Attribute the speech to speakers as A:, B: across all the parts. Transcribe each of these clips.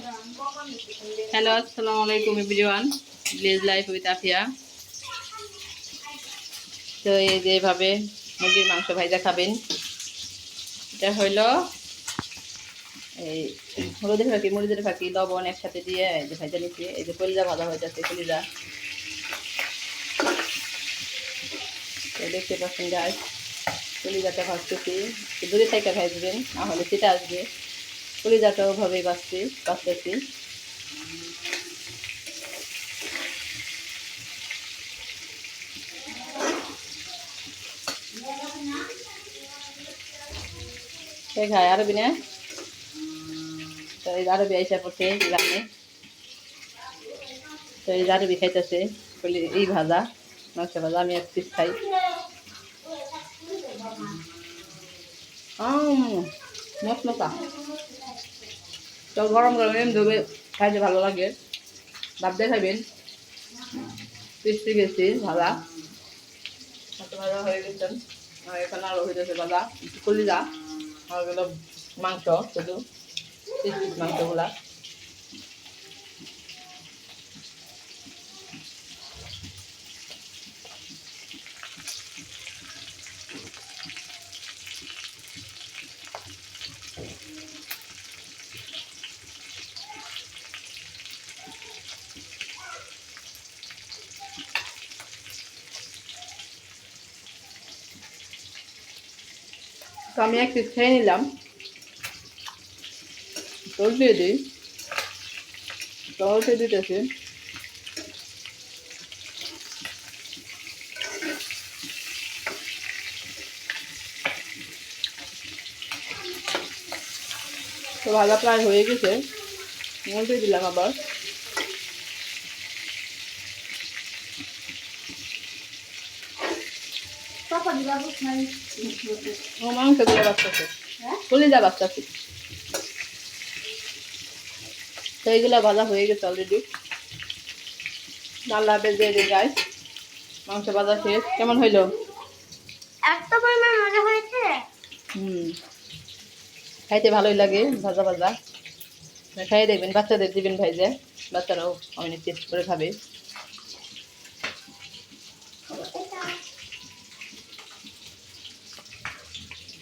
A: Hello, আসসালামু আলাইকুম everyone. Village life with Afia. তো এই যে এভাবে মুরগির মাংস ভাজা খাবেন। এটা হইল এই হলুদের ফাঁকি, মরিচের ফাঁকি, লবণ একসাথে দিয়ে এই যে ভাজা নিচ্ছি। এই যে কলিজা ভাজা হয়ে যাচ্ছে, কলিজা দেখতে পাচ্ছেন গাছ। কলিজাটা ভাজতেছি, দূরে থেকে ভাজবেন, না হলে সেটা আসবে। কলিজাটা ওভাবেই বাঁচতেছি। খায় আরবি না, তো এই আরবি আইসা পড়ছে গ্রামে। তো এই আরবি খাইতেছে এই ভাজা, মাংস ভাজা। আমি এক পিস খাই। মশমশা তো গরম গরম এম ধোবে খাইতে ভালো লাগে। ভাব দিয়ে খাইবেন। টেস্টি গেছি ভাজা, ভাজা হয়ে গেছেন। আর এখানে আরো হইতেছে ভাজা, কলিজা আর গেল মাংস, শুধু পিস মাংসগুলা। তো আমি এক পিস খেয়ে নিলাম। তোল দিয়ে দিই, তোলতে দিতেছি। তো ভাজা প্রায় হয়ে গেছে, উল্টে দিলাম আবার। মাংসগুলো বাঁচতেছে, কলিজা বাঁচতেছে। তো এইগুলো ভাজা হয়ে গেছে অলরেডি। ডাল্লা বেজে দিয়ে যায়। মাংস ভাজা শেষ। কেমন হইলো?
B: এত পরিমাণ মজা হয়েছে।
A: খাইতে ভালোই লাগে ভাজা ভাজা। খাইয়ে দেখবেন, বাচ্চাদের দিবেন ভাইজে, বাচ্চারাও অনেক টেস্ট করে খাবে।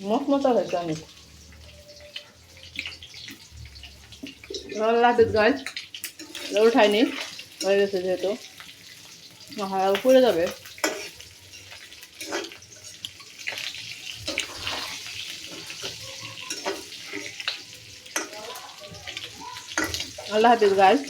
A: মশমশা হয়েছে অনেক। লাফিস গাছ উঠায়নি, হয়ে গেছে যেহেতু, হ্যাঁ পুড়ে যাবে। আল্লাহ হাফিজ গাইস।